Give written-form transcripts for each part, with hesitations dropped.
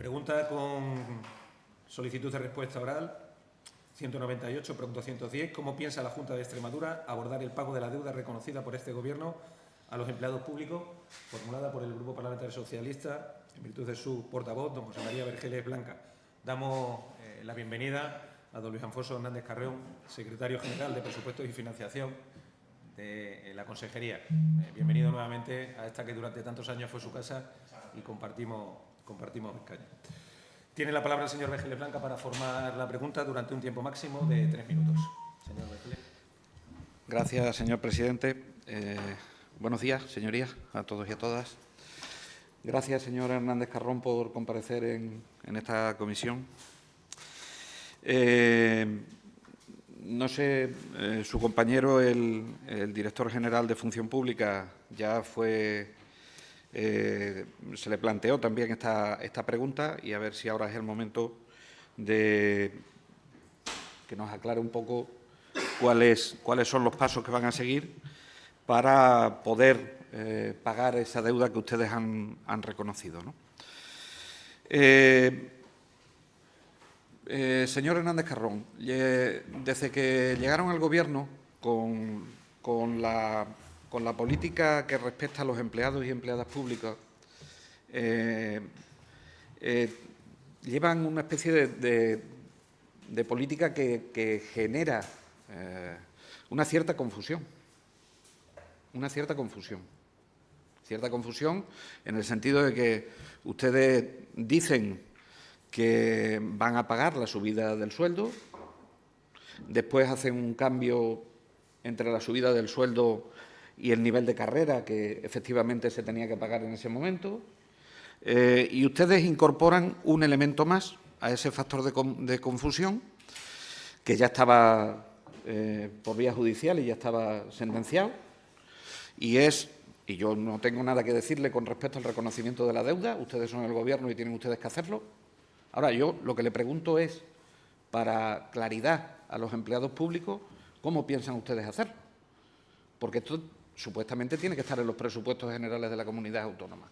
Pregunta con solicitud de respuesta oral 198, pregunta 110. ¿Cómo piensa la Junta de Extremadura abordar el pago de la deuda reconocida por este Gobierno a los empleados públicos, formulada por el Grupo Parlamentario Socialista en virtud de su portavoz, don José María Vergeles Blanca? Damos la bienvenida a don Luis Anfonso Hernández Carreón, secretario general de Presupuestos y Financiación de la Consejería. Bienvenido nuevamente a esta que durante tantos años fue su casa y compartimos escaño. Tiene la palabra el señor Vergeles Blanca para formar la pregunta durante un tiempo máximo de 3 minutos. Señor Vergeles. Gracias, señor presidente. Buenos días, señorías, a todos y a todas. Gracias, señor Hernández Carreón, por comparecer en esta comisión. No sé, su compañero, el director general de Función Pública, ya se le planteó también esta pregunta, y a ver si ahora es el momento de que nos aclare un poco cuáles son los pasos que van a seguir para poder pagar esa deuda que ustedes han reconocido, ¿no? Señor Hernández Carreón, desde que llegaron al Gobierno con la política que respecta a los empleados y empleadas públicas, llevan una especie de política que genera una cierta confusión. Cierta confusión en el sentido de que ustedes dicen que van a pagar la subida del sueldo, después hacen un cambio entre la subida del sueldo y el nivel de carrera que efectivamente se tenía que pagar en ese momento, y ustedes incorporan un elemento más a ese factor de confusión que ya estaba por vía judicial y ya estaba sentenciado, y yo no tengo nada que decirle con respecto al reconocimiento de la deuda. Ustedes son el Gobierno y tienen ustedes que hacerlo. Ahora, yo lo que le pregunto es, para claridad a los empleados públicos, ¿cómo piensan ustedes hacerlo? Porque esto supuestamente tiene que estar en los presupuestos generales de la comunidad autónoma.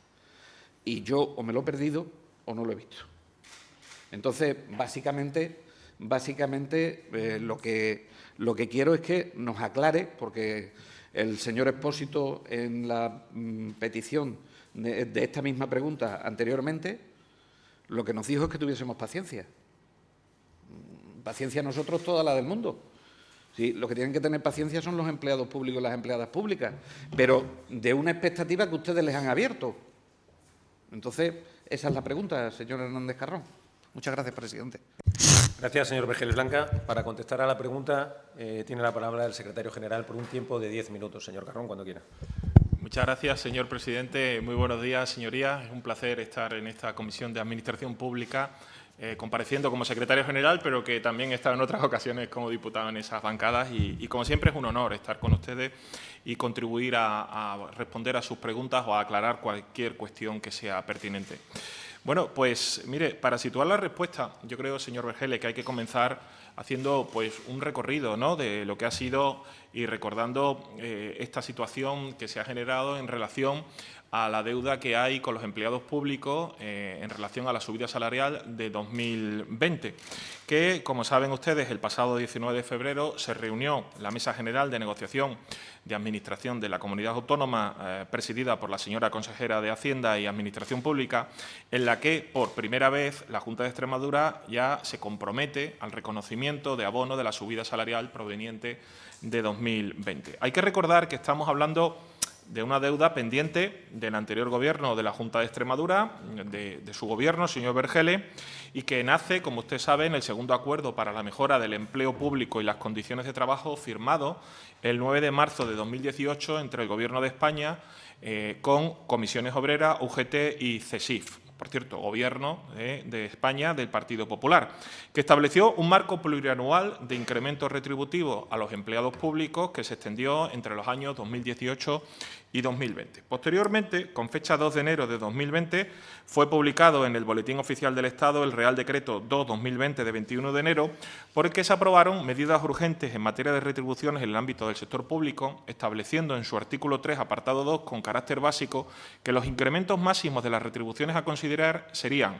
Y yo o me lo he perdido o no lo he visto. Entonces, básicamente lo que quiero es que nos aclare, porque el señor Expósito, en la petición de esta misma pregunta anteriormente, lo que nos dijo es que tuviésemos paciencia. Paciencia nosotros, toda la del mundo. Sí, los que tienen que tener paciencia son los empleados públicos y las empleadas públicas, pero de una expectativa que ustedes les han abierto. Entonces, esa es la pregunta, señor Hernández Carreón. Muchas gracias, presidente. Gracias, señor Vergeles Blanca. Para contestar a la pregunta, tiene la palabra el secretario general por un tiempo de 10 minutos. Señor Carreón, cuando quiera. Muchas gracias, señor presidente. Muy buenos días, señorías. Es un placer estar en esta Comisión de Administración Pública, compareciendo como secretario general, pero que también he estado en otras ocasiones como diputado en esas bancadas. Y como siempre, es un honor estar con ustedes y contribuir a responder a sus preguntas o a aclarar cualquier cuestión que sea pertinente. Bueno, pues mire, para situar la respuesta, yo creo, señor Vergeles, que hay que comenzar haciendo pues un recorrido, ¿no?, de lo que ha sido y recordando esta situación que se ha generado en relación a la deuda que hay con los empleados públicos en relación a la subida salarial de 2020, que, como saben ustedes, el pasado 19 de febrero se reunió la Mesa General de Negociación de Administración de la Comunidad Autónoma, presidida por la señora consejera de Hacienda y Administración Pública, en la que, por primera vez, la Junta de Extremadura ya se compromete al reconocimiento de abono de la subida salarial proveniente de 2020. Hay que recordar que estamos hablando de una deuda pendiente del anterior Gobierno de la Junta de Extremadura, de su Gobierno, señor Vergeles, y que nace, como usted sabe, en el segundo acuerdo para la mejora del empleo público y las condiciones de trabajo firmado el 9 de marzo de 2018 entre el Gobierno de España con Comisiones Obreras, UGT y CESIF. Por cierto, Gobierno de España del Partido Popular, que estableció un marco plurianual de incremento retributivo a los empleados públicos que se extendió entre los años 2018 y 2020. Posteriormente, con fecha 2 de enero de 2020, fue publicado en el Boletín Oficial del Estado el Real Decreto 2/2020 de 21 de enero, por el que se aprobaron medidas urgentes en materia de retribuciones en el ámbito del sector público, estableciendo en su artículo 3, apartado 2, con carácter básico, que los incrementos máximos de las retribuciones a considerar serían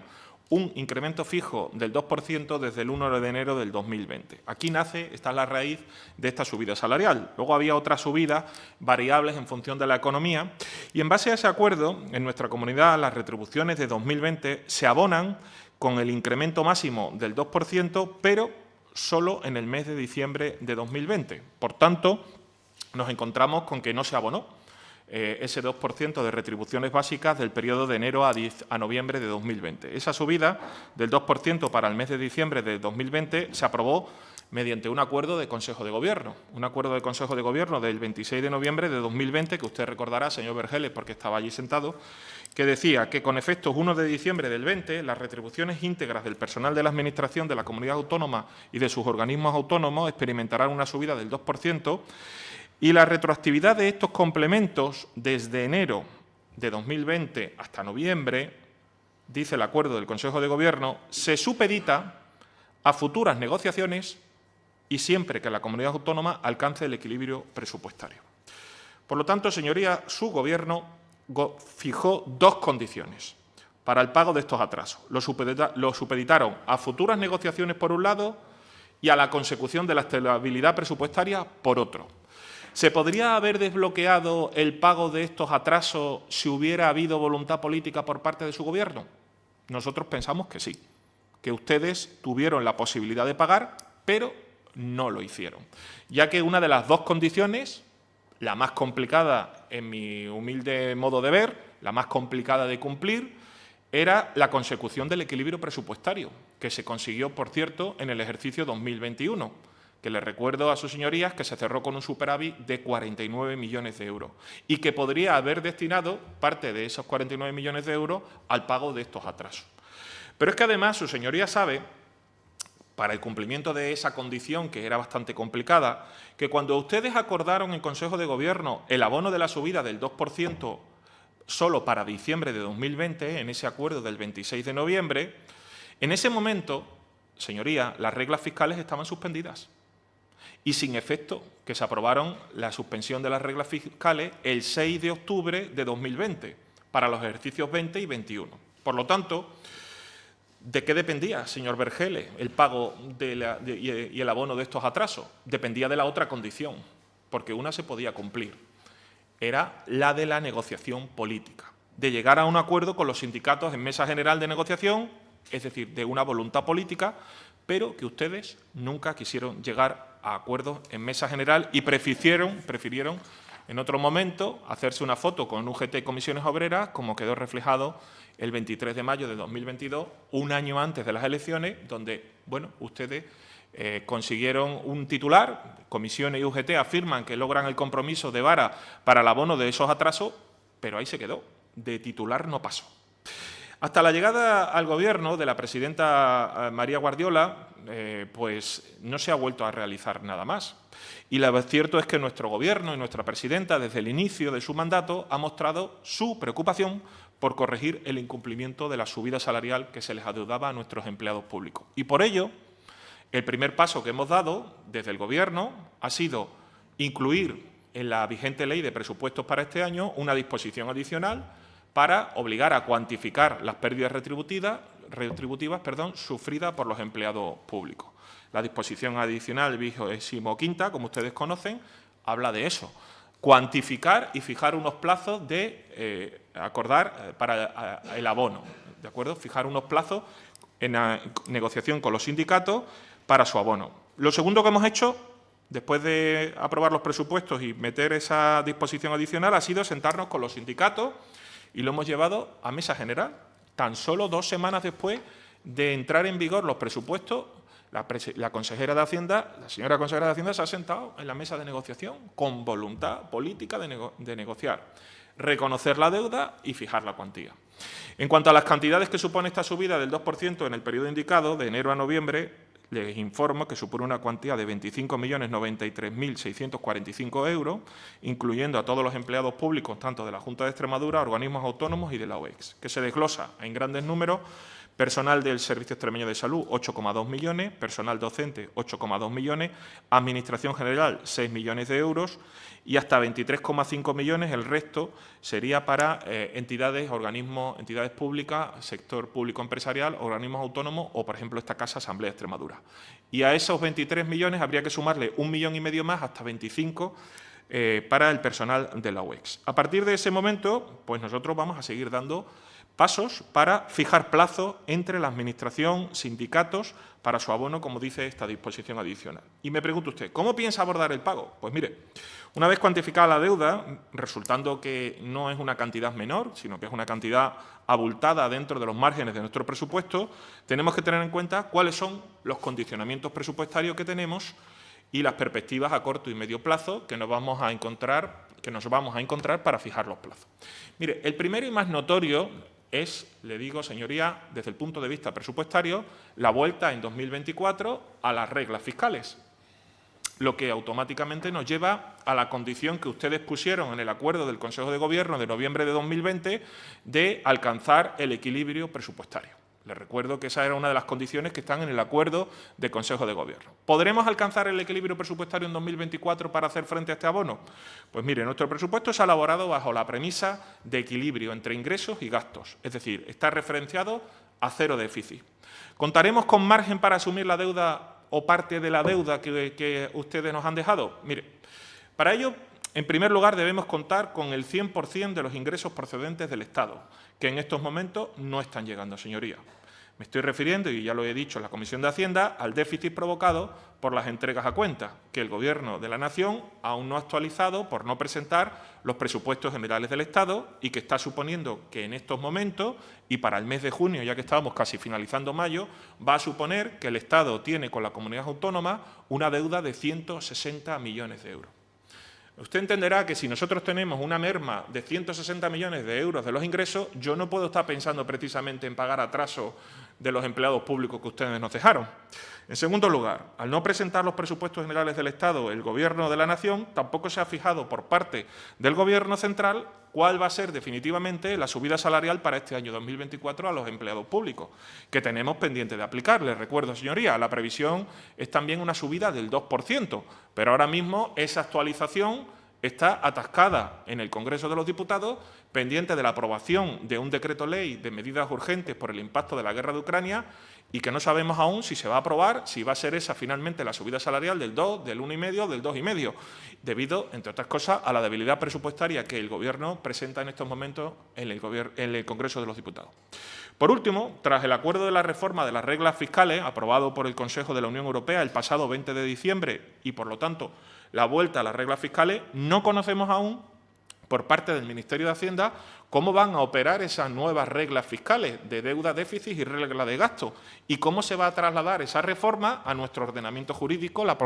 un incremento fijo del 2% desde el 1 de enero del 2020. Aquí nace, esta es la raíz de esta subida salarial. Luego había otras subidas variables en función de la economía y en base a ese acuerdo, en nuestra comunidad las retribuciones de 2020 se abonan con el incremento máximo del 2%, pero solo en el mes de diciembre de 2020. Por tanto, nos encontramos con que no se abonó ese 2% de retribuciones básicas del periodo de enero a noviembre de 2020. Esa subida del 2% para el mes de diciembre de 2020 se aprobó mediante un acuerdo de Consejo de Gobierno. Un acuerdo de Consejo de Gobierno del 26 de noviembre de 2020, que usted recordará, señor Vergeles, porque estaba allí sentado, que decía que con efectos 1 de diciembre del 20, las retribuciones íntegras del personal de la Administración de la Comunidad Autónoma y de sus organismos autónomos experimentarán una subida del 2%, y la retroactividad de estos complementos desde enero de 2020 hasta noviembre, dice el acuerdo del Consejo de Gobierno, se supedita a futuras negociaciones y siempre que la comunidad autónoma alcance el equilibrio presupuestario. Por lo tanto, señorías, su Gobierno fijó dos condiciones para el pago de estos atrasos. Lo supeditaron a futuras negociaciones por un lado y a la consecución de la estabilidad presupuestaria por otro. ¿Se podría haber desbloqueado el pago de estos atrasos si hubiera habido voluntad política por parte de su Gobierno? Nosotros pensamos que sí, que ustedes tuvieron la posibilidad de pagar, pero no lo hicieron, ya que una de las dos condiciones, la más complicada en mi humilde modo de ver, la más complicada de cumplir, era la consecución del equilibrio presupuestario, que se consiguió, por cierto, en el ejercicio 2021, que les recuerdo a sus señorías que se cerró con un superávit de 49 millones de euros y que podría haber destinado parte de esos 49 millones de euros al pago de estos atrasos. Pero es que además su señoría sabe, para el cumplimiento de esa condición, que era bastante complicada, que cuando ustedes acordaron en Consejo de Gobierno el abono de la subida del 2% solo para diciembre de 2020, en ese acuerdo del 26 de noviembre, en ese momento, señoría, las reglas fiscales estaban suspendidas y sin efecto, que se aprobaron la suspensión de las reglas fiscales el 6 de octubre de 2020 para los ejercicios 20 y 21. Por lo tanto, ¿de qué dependía, señor Vergeles, el pago y el abono de estos atrasos? Dependía de la otra condición, porque una se podía cumplir. Era la de la negociación política, de llegar a un acuerdo con los sindicatos en mesa general de negociación, es decir, de una voluntad política, pero que ustedes nunca quisieron llegar a acuerdos en mesa general y prefirieron en otro momento hacerse una foto con UGT y Comisiones Obreras, como quedó reflejado el 23 de mayo de 2022, un año antes de las elecciones, donde, bueno, ustedes consiguieron un titular, Comisiones y UGT afirman que logran el compromiso de vara para el abono de esos atrasos, pero ahí se quedó, de titular no pasó. Hasta la llegada al Gobierno de la presidenta María Guardiola, pues no se ha vuelto a realizar nada más. Y lo cierto es que nuestro Gobierno y nuestra presidenta, desde el inicio de su mandato, ha mostrado su preocupación por corregir el incumplimiento de la subida salarial que se les adeudaba a nuestros empleados públicos. Y por ello, el primer paso que hemos dado desde el Gobierno ha sido incluir en la vigente Ley de Presupuestos para este año una disposición adicional para obligar a cuantificar las pérdidas retributivas sufridas por los empleados públicos. La disposición adicional 25ª, como ustedes conocen, habla de eso, cuantificar y fijar unos plazos de acordar para el abono, ¿de acuerdo? Fijar unos plazos en la negociación con los sindicatos para su abono. Lo segundo que hemos hecho, después de aprobar los presupuestos y meter esa disposición adicional, ha sido sentarnos con los sindicatos y lo hemos llevado a mesa general. Tan solo 2 semanas después de entrar en vigor los presupuestos, la consejera de Hacienda, la señora consejera de Hacienda se ha sentado en la mesa de negociación con voluntad política de negociar, reconocer la deuda y fijar la cuantía. En cuanto a las cantidades que supone esta subida del 2% en el periodo indicado, de enero a noviembre, les informo que supone una cuantía de 25.093.645 euros, incluyendo a todos los empleados públicos, tanto de la Junta de Extremadura, organismos autónomos y de la OEX, que se desglosa en grandes números, Personal del Servicio Extremeño de Salud, 8,2 millones, personal docente, 8,2 millones, Administración General, 6 millones de euros y hasta 23,5 millones el resto sería para entidades, organismos, entidades públicas, sector público empresarial, organismos autónomos o, por ejemplo, esta casa, Asamblea de Extremadura. Y a esos 23 millones habría que sumarle 1,5 millones más, hasta 25 para el personal de la UEX. A partir de ese momento, pues nosotros vamos a seguir dando pasos para fijar plazos entre la Administración, sindicatos, para su abono, como dice esta disposición adicional. Y me pregunta usted, ¿cómo piensa abordar el pago? Pues mire, una vez cuantificada la deuda, resultando que no es una cantidad menor, sino que es una cantidad abultada dentro de los márgenes de nuestro presupuesto, tenemos que tener en cuenta cuáles son los condicionamientos presupuestarios que tenemos y las perspectivas a corto y medio plazo que nos vamos a encontrar para fijar los plazos. Mire, el primero y más notorio es, le digo, señoría, desde el punto de vista presupuestario, la vuelta en 2024 a las reglas fiscales, lo que automáticamente nos lleva a la condición que ustedes pusieron en el acuerdo del Consejo de Gobierno de noviembre de 2020 de alcanzar el equilibrio presupuestario. Les recuerdo que esa era una de las condiciones que están en el acuerdo de Consejo de Gobierno. ¿Podremos alcanzar el equilibrio presupuestario en 2024 para hacer frente a este abono? Pues mire, nuestro presupuesto se ha elaborado bajo la premisa de equilibrio entre ingresos y gastos, es decir, está referenciado a cero déficit. ¿Contaremos con margen para asumir la deuda o parte de la deuda que ustedes nos han dejado? Mire, para ello, en primer lugar, debemos contar con el 100% de los ingresos procedentes del Estado, que en estos momentos no están llegando, señoría. Me estoy refiriendo, y ya lo he dicho en la Comisión de Hacienda, al déficit provocado por las entregas a cuenta, que el Gobierno de la Nación aún no ha actualizado por no presentar los presupuestos generales del Estado y que está suponiendo que en estos momentos, y para el mes de junio, ya que estábamos casi finalizando mayo, va a suponer que el Estado tiene con la comunidad autónoma una deuda de 160 millones de euros. Usted entenderá que si nosotros tenemos una merma de 160 millones de euros de los ingresos, yo no puedo estar pensando precisamente en pagar atraso de los empleados públicos que ustedes nos dejaron. En segundo lugar, al no presentar los presupuestos generales del Estado, el Gobierno de la Nación tampoco se ha fijado por parte del Gobierno central cuál va a ser definitivamente la subida salarial para este año 2024 a los empleados públicos, que tenemos pendiente de aplicar. Les recuerdo, señoría, la previsión es también una subida del 2%, pero ahora mismo esa actualización está atascada en el Congreso de los Diputados, pendiente de la aprobación de un decreto ley de medidas urgentes por el impacto de la guerra de Ucrania y que no sabemos aún si se va a aprobar, si va a ser esa finalmente la subida salarial del 2, del 1,5, del 2,5, debido, entre otras cosas, a la debilidad presupuestaria que el Gobierno presenta en estos momentos en el Congreso de los Diputados. Por último, tras el acuerdo de la reforma de las reglas fiscales, aprobado por el Consejo de la Unión Europea el pasado 20 de diciembre y, por lo tanto, la vuelta a las reglas fiscales, no conocemos aún, por parte del Ministerio de Hacienda, cómo van a operar esas nuevas reglas fiscales de deuda, déficit y regla de gasto y cómo se va a trasladar esa reforma a nuestro ordenamiento jurídico, la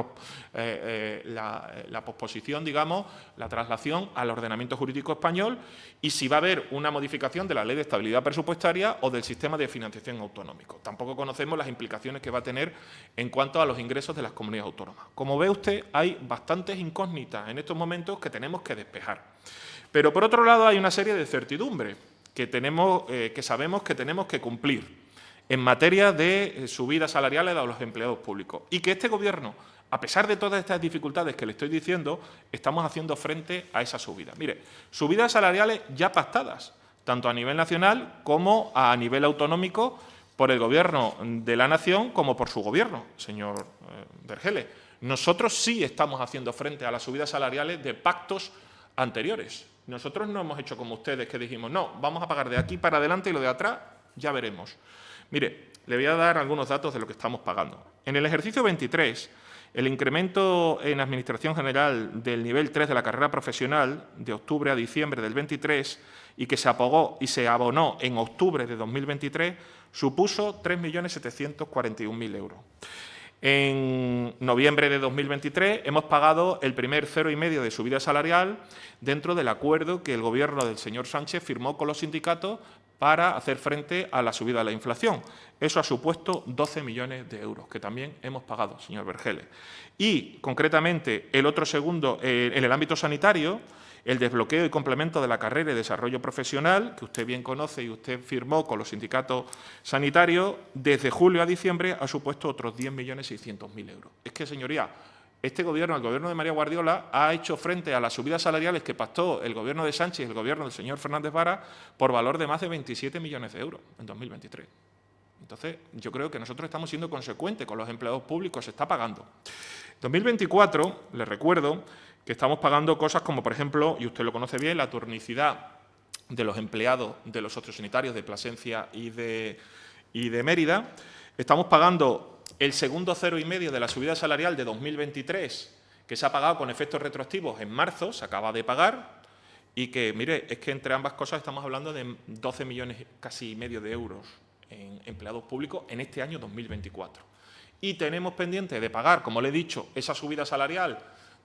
posposición, digamos, la traslación al ordenamiento jurídico español y si va a haber una modificación de la Ley de Estabilidad Presupuestaria o del sistema de financiación autonómico. Tampoco conocemos las implicaciones que va a tener en cuanto a los ingresos de las comunidades autónomas. Como ve usted, hay bastantes incógnitas en estos momentos que tenemos que despejar. Pero, por otro lado, hay una serie de certidumbres que sabemos que tenemos que cumplir en materia de subidas salariales a los empleados públicos y que este Gobierno, a pesar de todas estas dificultades que le estoy diciendo, estamos haciendo frente a esa subida. Mire, subidas salariales ya pactadas, tanto a nivel nacional como a nivel autonómico por el Gobierno de la Nación como por su Gobierno, señor Vergele. Nosotros sí estamos haciendo frente a las subidas salariales de pactos anteriores. Nosotros no hemos hecho como ustedes que dijimos, no, vamos a pagar de aquí para adelante y lo de atrás ya veremos. Mire, le voy a dar algunos datos de lo que estamos pagando. En el ejercicio 23, el incremento en Administración General del nivel 3 de la carrera profesional de octubre a diciembre del 23 y que se apagó y se abonó en octubre de 2023 supuso 3.741.000 euros. En noviembre de 2023 hemos pagado el primer 0,5 de subida salarial dentro del acuerdo que el Gobierno del señor Sánchez firmó con los sindicatos para hacer frente a la subida de la inflación. Eso ha supuesto 12 millones de euros, que también hemos pagado, señor Vergele. Y, concretamente, el otro segundo, en el ámbito sanitario, el desbloqueo y complemento de la carrera y desarrollo profesional, que usted bien conoce y usted firmó con los sindicatos sanitarios, desde julio a diciembre ha supuesto otros 10.600.000 euros. Es que, señoría, este Gobierno, el Gobierno de María Guardiola, ha hecho frente a las subidas salariales que pactó el Gobierno de Sánchez y el Gobierno del señor Fernández Vara por valor de más de 27 millones de euros en 2023. Entonces, yo creo que nosotros estamos siendo consecuentes con los empleados públicos, se está pagando. En 2024, les recuerdo que estamos pagando cosas como, por ejemplo, y usted lo conoce bien, la turnicidad de los empleados de los sociosanitarios de Plasencia y de Mérida. Estamos pagando el segundo 0,5 de la subida salarial de 2023, que se ha pagado con efectos retroactivos en marzo, se acaba de pagar, y que, mire, es que entre ambas cosas estamos hablando de 12 millones casi y medio de euros en empleados públicos en este año 2024. Y tenemos pendiente de pagar, como le he dicho, esa subida salarial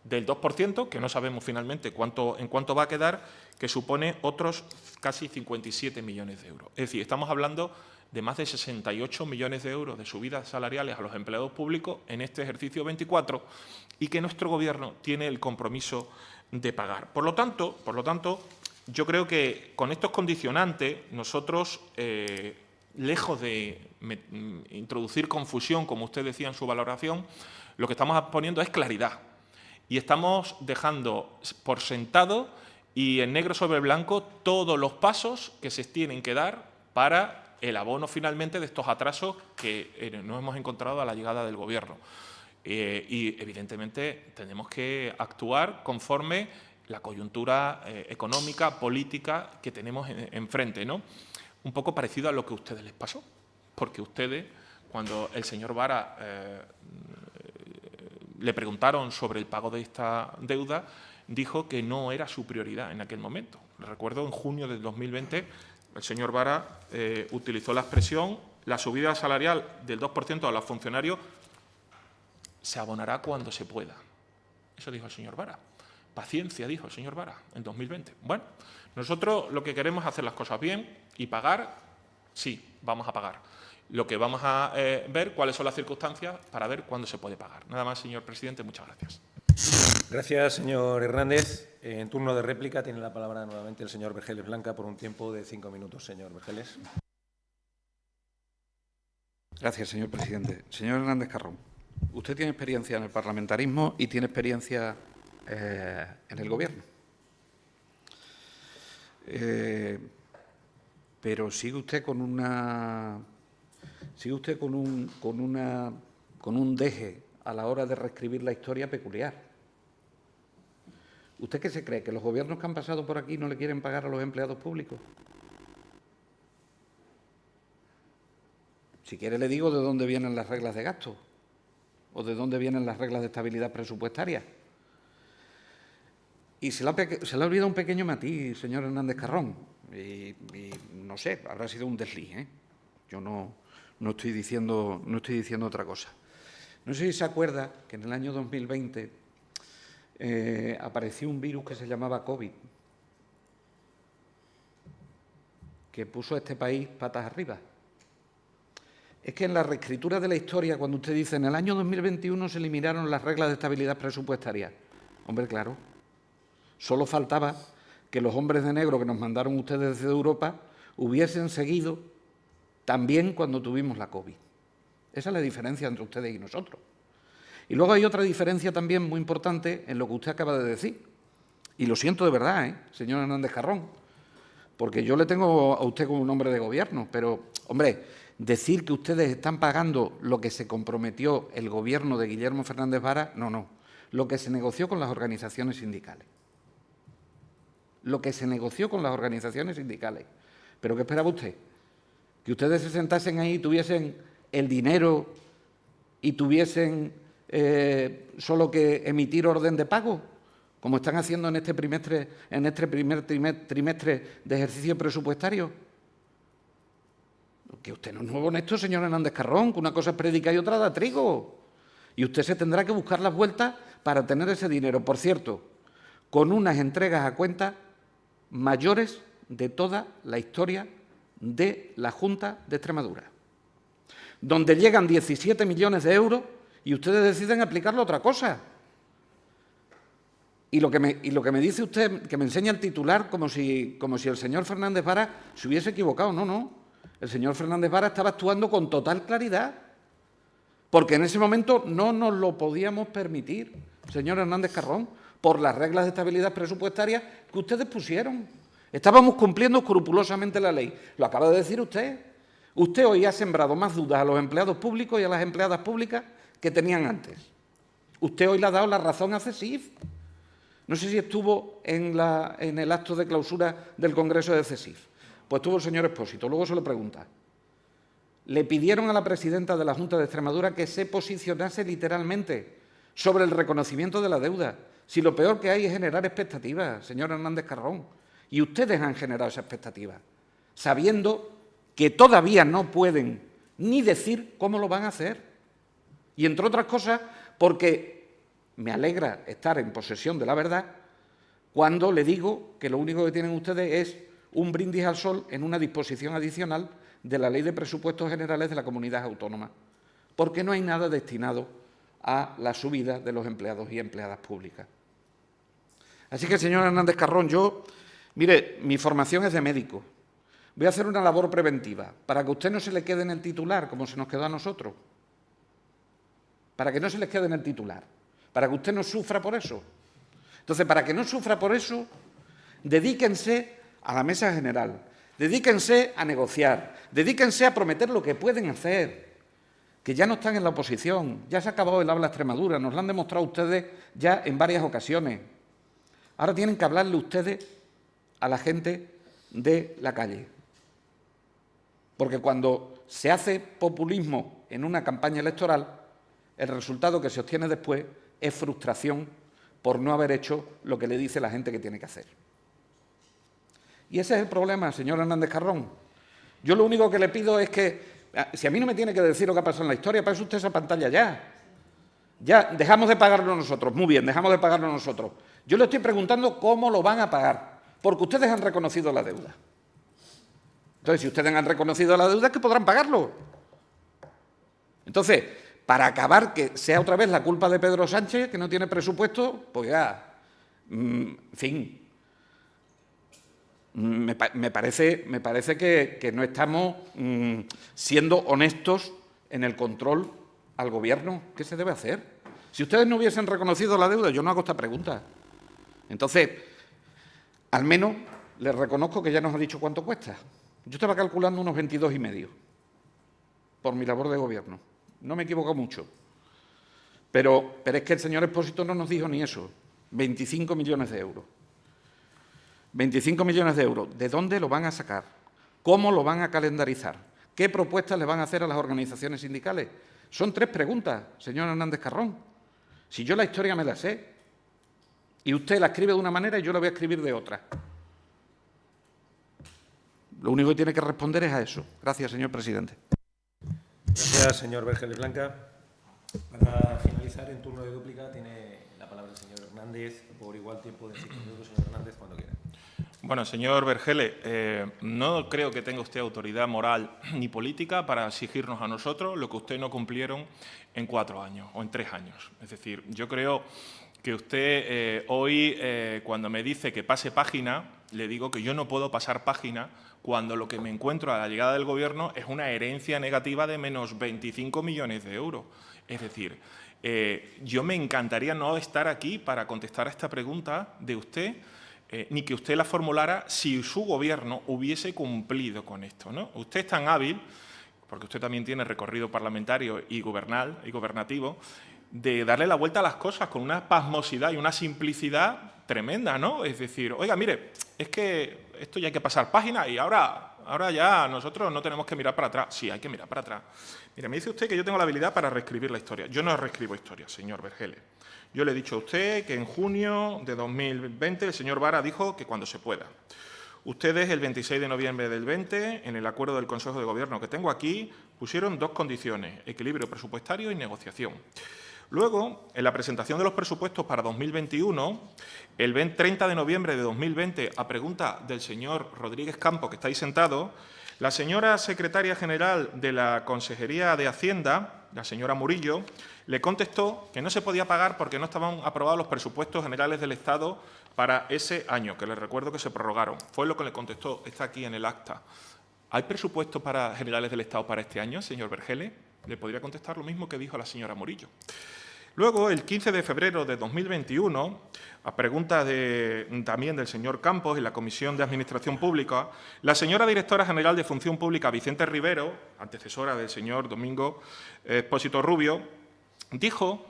del 2%, que no sabemos finalmente en cuánto va a quedar, que supone otros casi 57 millones de euros. Es decir, estamos hablando de más de 68 millones de euros de subidas salariales a los empleados públicos en este ejercicio 24 y que nuestro Gobierno tiene el compromiso de pagar. Por lo tanto, yo creo que con estos condicionantes nosotros, lejos de introducir confusión, como usted decía en su valoración, lo que estamos poniendo es claridad. Y estamos dejando por sentado y en negro sobre blanco todos los pasos que se tienen que dar para el abono finalmente de estos atrasos que nos hemos encontrado a la llegada del Gobierno. Y evidentemente tenemos que actuar conforme la coyuntura económica, política que tenemos enfrente, ¿no? Un poco parecido a lo que a ustedes les pasó, porque ustedes, cuando el señor Vara le preguntaron sobre el pago de esta deuda, dijo que no era su prioridad en aquel momento. Recuerdo, en junio del 2020, el señor Vara utilizó la expresión: la subida salarial del 2% a los funcionarios se abonará cuando se pueda. Eso dijo el señor Vara. Paciencia, dijo el señor Vara, en 2020. Bueno, nosotros lo que queremos es hacer las cosas bien y pagar, sí, vamos a pagar. Lo que vamos a ver cuáles son las circunstancias para ver cuándo se puede pagar. Nada más, señor presidente, muchas gracias. Gracias, señor Hernández. En turno de réplica tiene la palabra nuevamente el señor Vergeles Blanca por un tiempo de 5 minutos. Señor Vergeles. Gracias, señor presidente. Señor Hernández Carrón, usted tiene experiencia en el parlamentarismo y tiene experiencia en el Gobierno. Pero sigue usted con un deje a la hora de reescribir la historia peculiar. ¿Usted qué se cree? ¿Que los gobiernos que han pasado por aquí no le quieren pagar a los empleados públicos? Si quiere le digo de dónde vienen las reglas de gasto o de dónde vienen las reglas de estabilidad presupuestaria. Y se le ha olvidado un pequeño matiz, señor Hernández Carrón, y no sé, habrá sido un desliz, ¿eh? Yo no estoy diciendo otra cosa. No sé si se acuerda que en el año 2020 apareció un virus que se llamaba COVID, que puso a este país patas arriba. Es que en la reescritura de la historia, cuando usted dice en el año 2021 se eliminaron las reglas de estabilidad presupuestaria, hombre, claro, solo faltaba que los hombres de negro que nos mandaron ustedes desde Europa hubiesen seguido también cuando tuvimos la COVID. Esa es la diferencia entre ustedes y nosotros. Y luego hay otra diferencia también muy importante en lo que usted acaba de decir. Y lo siento de verdad, señor Hernández Carrón, porque yo le tengo a usted como un hombre de Gobierno, pero, hombre, decir que ustedes están pagando lo que se comprometió el Gobierno de Guillermo Fernández Vara, no, lo que se negoció con las organizaciones sindicales. Lo que se negoció con las organizaciones sindicales. ¿Pero qué esperaba usted? ¿Que ustedes se sentasen ahí y tuviesen el dinero y tuviesen solo que emitir orden de pago, como están haciendo en este primer trimestre de ejercicio presupuestario? Que usted no es nuevo en esto, señor Hernández Carrón, que una cosa es prédica y otra da trigo. Y usted se tendrá que buscar las vueltas para tener ese dinero. Por cierto, con unas entregas a cuenta mayores de toda la historia de la Junta de Extremadura, donde llegan 17 millones de euros y ustedes deciden aplicarlo a otra cosa. Y lo que me dice usted, que me enseña el titular como si el señor Fernández Vara se hubiese equivocado. No, no. El señor Fernández Vara estaba actuando con total claridad, porque en ese momento no nos lo podíamos permitir, señor Hernández Carrón, por las reglas de estabilidad presupuestaria que ustedes pusieron. Estábamos cumpliendo escrupulosamente la ley. Lo acaba de decir usted. Usted hoy ha sembrado más dudas a los empleados públicos y a las empleadas públicas que tenían antes. Usted hoy le ha dado la razón a CESIF. No sé si estuvo en el acto de clausura del Congreso de CESIF. Pues estuvo el señor Expósito. Luego se lo pregunta. Le pidieron a la presidenta de la Junta de Extremadura que se posicionase literalmente sobre el reconocimiento de la deuda. Si lo peor que hay es generar expectativas, señor Hernández Carrón. Y ustedes han generado esa expectativa, sabiendo que todavía no pueden ni decir cómo lo van a hacer. Y, entre otras cosas, porque me alegra estar en posesión de la verdad cuando le digo que lo único que tienen ustedes es un brindis al sol en una disposición adicional de la Ley de Presupuestos Generales de la Comunidad Autónoma, porque no hay nada destinado a la subida de los empleados y empleadas públicas. Así que, señor Hernández Carrón, mire, mi formación es de médico. Voy a hacer una labor preventiva para que a usted no se le quede en el titular, como se nos quedó a nosotros. Para que no se les quede en el titular. Para que usted no sufra por eso. Entonces, para que no sufra por eso, dedíquense a la mesa general, dedíquense a negociar, dedíquense a prometer lo que pueden hacer, que ya no están en la oposición, ya se ha acabado el habla Extremadura, nos lo han demostrado ustedes ya en varias ocasiones. Ahora tienen que hablarle ustedes a la gente de la calle. Porque cuando se hace populismo en una campaña electoral, el resultado que se obtiene después es frustración por no haber hecho lo que le dice la gente que tiene que hacer. Y ese es el problema, señor Hernández Carrón. Yo lo único que le pido es que, si a mí no me tiene que decir lo que ha pasado en la historia, pase usted esa pantalla ya. Ya, dejamos de pagarlo nosotros. Muy bien, dejamos de pagarlo nosotros. Yo le estoy preguntando cómo lo van a pagar, porque ustedes han reconocido la deuda. Entonces, si ustedes han reconocido la deuda, es que podrán pagarlo. Entonces, para acabar que sea otra vez la culpa de Pedro Sánchez, que no tiene presupuesto, pues ya, en fin, me parece que no estamos siendo honestos en el control al Gobierno. ¿Qué se debe hacer? Si ustedes no hubiesen reconocido la deuda, yo no hago esta pregunta. Entonces, al menos les reconozco que ya nos ha dicho cuánto cuesta. Yo estaba calculando unos 22,5 por mi labor de Gobierno. No me equivoco mucho. Pero es que el señor Expósito no nos dijo ni eso. 25 millones de euros. 25 millones de euros. ¿De dónde lo van a sacar? ¿Cómo lo van a calendarizar? ¿Qué propuestas le van a hacer a las organizaciones sindicales? Son 3 preguntas, señor Hernández Carrón. Si yo la historia me la sé, y usted la escribe de una manera y yo la voy a escribir de otra. Lo único que tiene que responder es a eso. Gracias, señor presidente. Gracias, señor Vergeles Blanca. Para finalizar, en turno de dúplica, tiene la palabra el señor Hernández, por igual tiempo de 5 minutos, señor Hernández, cuando quiera. Bueno, señor Vergeles, no creo que tenga usted autoridad moral ni política para exigirnos a nosotros lo que usted no cumplieron en 4 años o en 3 años. Es decir, yo creo que usted hoy, cuando me dice que pase página, le digo que yo no puedo pasar página cuando lo que me encuentro a la llegada del Gobierno es una herencia negativa de menos 25 millones de euros. Es decir, yo me encantaría no estar aquí para contestar a esta pregunta de usted, ni que usted la formulara si su Gobierno hubiese cumplido con esto, ¿no? Usted es tan hábil, porque usted también tiene recorrido parlamentario y gobernativo, de darle la vuelta a las cosas con una pasmosidad y una simplicidad tremenda, ¿no? Es decir, oiga, mire, es que esto ya hay que pasar página y ahora ya nosotros no tenemos que mirar para atrás. Sí, hay que mirar para atrás. Mire, me dice usted que yo tengo la habilidad para reescribir la historia. Yo no reescribo historia, señor Vergeles. Yo le he dicho a usted que en junio de 2020 el señor Vara dijo que cuando se pueda. Ustedes, el 26 de noviembre del 20, en el acuerdo del Consejo de Gobierno que tengo aquí, pusieron 2 condiciones, equilibrio presupuestario y negociación. Luego, en la presentación de los presupuestos para 2021, el 30 de noviembre de 2020, a pregunta del señor Rodríguez Campos, que está ahí sentado, la señora secretaria general de la Consejería de Hacienda, la señora Murillo, le contestó que no se podía pagar porque no estaban aprobados los presupuestos generales del Estado para ese año, que les recuerdo que se prorrogaron. Fue lo que le contestó, está aquí en el acta. ¿Hay presupuestos generales del Estado para este año, señor Vergele? Le podría contestar lo mismo que dijo la señora Murillo. Luego, el 15 de febrero de 2021, a pregunta también del señor Campos en la Comisión de Administración Pública, la señora directora general de Función Pública, Vicente Rivero, antecesora del señor Domingo Expósito Rubio, dijo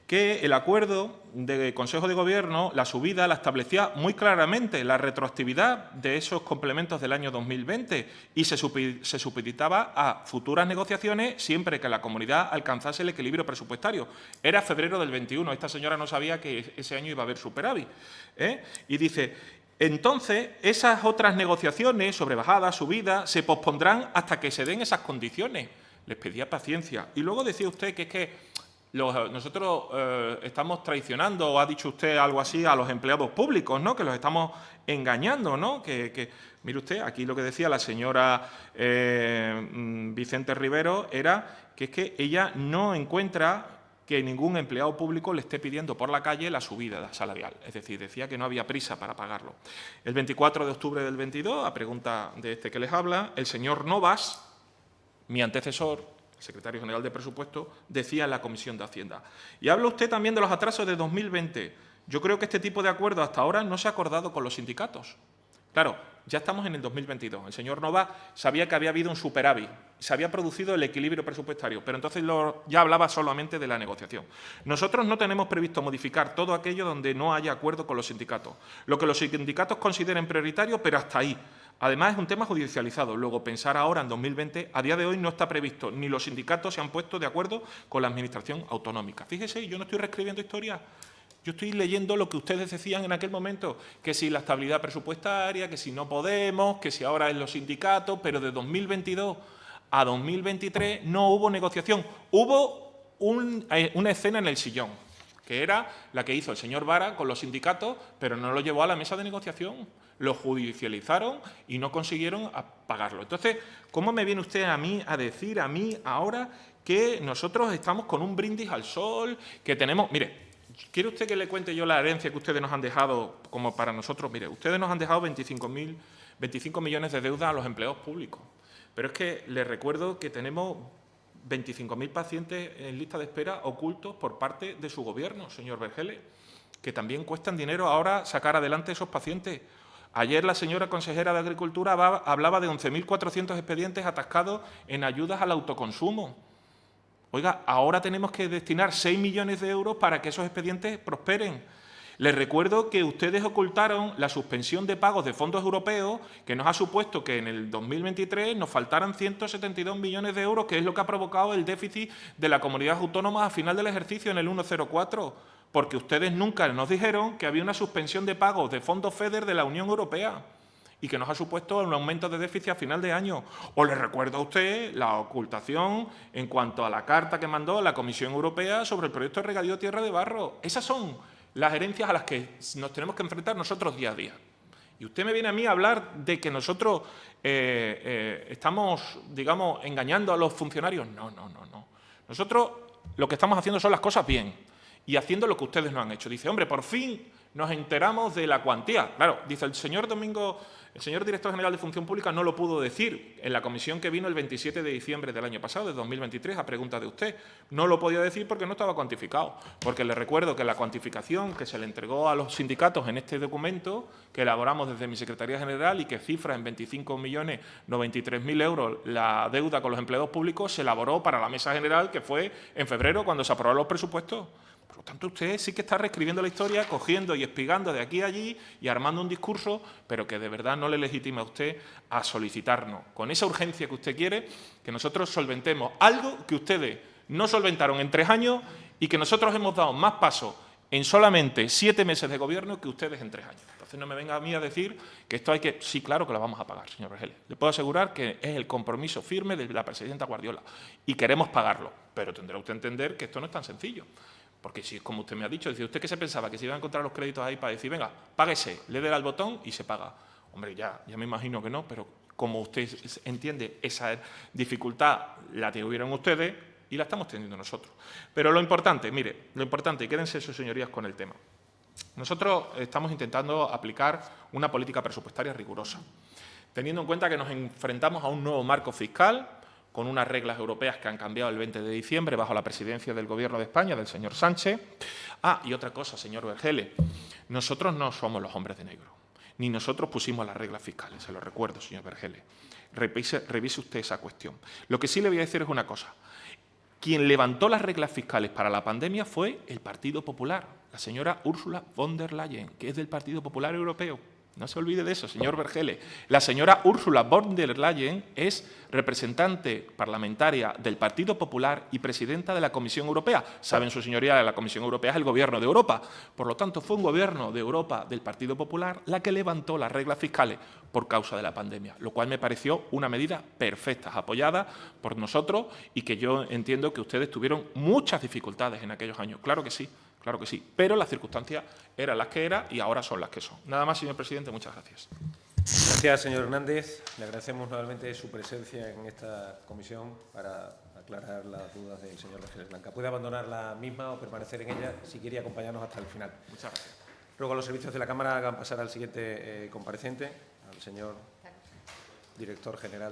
que el acuerdo de Consejo de Gobierno, la subida, la establecía muy claramente, la retroactividad de esos complementos del año 2020 y se supeditaba a futuras negociaciones siempre que la comunidad alcanzase el equilibrio presupuestario. Era febrero del 21, esta señora no sabía que ese año iba a haber superávit. Y dice, entonces esas otras negociaciones sobre bajadas, subidas, se pospondrán hasta que se den esas condiciones. Les pedía paciencia. Y luego decía usted que es que nosotros estamos traicionando, o ha dicho usted algo así, a los empleados públicos, ¿no? Que los estamos engañando, ¿no? Mire usted, aquí lo que decía la señora Vicente Rivero era que es que ella no encuentra que ningún empleado público le esté pidiendo por la calle la subida salarial. Es decir, decía que no había prisa para pagarlo. El 24 de octubre del 22, a pregunta de este que les habla, el señor Novas, mi antecesor, secretario general de Presupuestos, decía en la Comisión de Hacienda. Y habla usted también de los atrasos de 2020. Yo creo que este tipo de acuerdo hasta ahora no se ha acordado con los sindicatos. Claro, ya estamos en el 2022. El señor Nova sabía que había habido un superávit, se había producido el equilibrio presupuestario, pero entonces ya hablaba solamente de la negociación. Nosotros no tenemos previsto modificar todo aquello donde no haya acuerdo con los sindicatos. Lo que los sindicatos consideren prioritario, pero hasta ahí. Además, es un tema judicializado. Luego, pensar ahora en 2020, a día de hoy no está previsto, ni los sindicatos se han puesto de acuerdo con la Administración autonómica. Fíjese, yo no estoy reescribiendo historia, yo estoy leyendo lo que ustedes decían en aquel momento, que si la estabilidad presupuestaria, que si no podemos, que si ahora es los sindicatos, pero de 2022 a 2023 no hubo negociación. Hubo una escena en el sillón, que era la que hizo el señor Vara con los sindicatos, pero no lo llevó a la mesa de negociación. Lo judicializaron y no consiguieron pagarlo. Entonces, ¿cómo me viene usted a mí a decir a mí ahora que nosotros estamos con un brindis al sol, que tenemos... Mire, ¿quiere usted que le cuente yo la herencia que ustedes nos han dejado como para nosotros? Mire, ustedes nos han dejado 25 millones de deuda a los empleados públicos. Pero es que les recuerdo que tenemos 25.000 pacientes en lista de espera ocultos por parte de su gobierno, señor Vergele, que también cuestan dinero ahora sacar adelante esos pacientes. Ayer la señora consejera de Agricultura hablaba de 11.400 expedientes atascados en ayudas al autoconsumo. Oiga, ahora tenemos que destinar 6 millones de euros para que esos expedientes prosperen. Les recuerdo que ustedes ocultaron la suspensión de pagos de fondos europeos, que nos ha supuesto que en el 2023 nos faltaran 172 millones de euros, que es lo que ha provocado el déficit de la comunidad autónoma a final del ejercicio en el 1,04. Porque ustedes nunca nos dijeron que había una suspensión de pagos de fondos FEDER de la Unión Europea y que nos ha supuesto un aumento de déficit a final de año. O le recuerdo a usted la ocultación en cuanto a la carta que mandó la Comisión Europea sobre el proyecto de regadío Tierra de Barro. Esas son las herencias a las que nos tenemos que enfrentar nosotros día a día. Y usted me viene a mí a hablar de que nosotros estamos, digamos, engañando a los funcionarios. No. Nosotros lo que estamos haciendo son las cosas bien y haciendo lo que ustedes no han hecho. Dice, hombre, por fin nos enteramos de la cuantía. Claro, dice el señor Domingo, el señor director general de Función Pública no lo pudo decir en la comisión que vino el 27 de diciembre del año pasado, de 2023, a pregunta de usted. No lo podía decir porque no estaba cuantificado. Porque le recuerdo que la cuantificación que se le entregó a los sindicatos en este documento, que elaboramos desde mi Secretaría General y que cifra en 25.093.000 euros la deuda con los empleados públicos, se elaboró para la Mesa General, que fue en febrero cuando se aprobaron los presupuestos. Por lo tanto, usted sí que está reescribiendo la historia, cogiendo y espigando de aquí a allí y armando un discurso, pero que de verdad no le legitima a usted a solicitarnos, con esa urgencia que usted quiere, que nosotros solventemos algo que ustedes no solventaron en 3 años y que nosotros hemos dado más paso en solamente 7 meses de gobierno que ustedes en 3 años. Entonces no me venga a mí a decir que esto hay que... Sí, claro que lo vamos a pagar, señor Vergele. Le puedo asegurar que es el compromiso firme de la presidenta Guardiola y queremos pagarlo, pero tendrá usted que entender que esto no es tan sencillo. Porque si es como usted me ha dicho, dice, ¿usted qué se pensaba? Que se iban a encontrar los créditos ahí para decir, venga, páguese, le dé al botón y se paga. Hombre, ya me imagino que no, pero como usted entiende, esa dificultad la tuvieron ustedes y la estamos teniendo nosotros. Pero lo importante, mire, lo importante, y quédense sus señorías con el tema. Nosotros estamos intentando aplicar una política presupuestaria rigurosa, teniendo en cuenta que nos enfrentamos a un nuevo marco fiscal, con unas reglas europeas que han cambiado el 20 de diciembre bajo la presidencia del Gobierno de España, del señor Sánchez. Y otra cosa, señor Vergele, nosotros no somos los hombres de negro, ni nosotros pusimos las reglas fiscales, se lo recuerdo, señor Vergele. Revise usted esa cuestión. Lo que sí le voy a decir es una cosa. Quien levantó las reglas fiscales para la pandemia fue el Partido Popular, la señora Ursula von der Leyen, que es del Partido Popular Europeo. No se olvide de eso, señor Vergele. La señora Ursula von der Leyen es representante parlamentaria del Partido Popular y presidenta de la Comisión Europea. Saben, su señoría, la Comisión Europea es el Gobierno de Europa. Por lo tanto, fue un Gobierno de Europa del Partido Popular la que levantó las reglas fiscales por causa de la pandemia, lo cual me pareció una medida perfecta, apoyada por nosotros y que yo entiendo que ustedes tuvieron muchas dificultades en aquellos años. Claro que sí. Claro que sí, pero las circunstancias eran las que eran y ahora son las que son. Nada más, señor presidente, muchas gracias. Gracias, señor Hernández. Le agradecemos nuevamente su presencia en esta comisión para aclarar las dudas del señor Vergele Blanca. Puede abandonar la misma o permanecer en ella si quiere acompañarnos hasta el final. Muchas gracias. Ruego a los servicios de la Cámara hagan pasar al siguiente comparecente, al señor director general.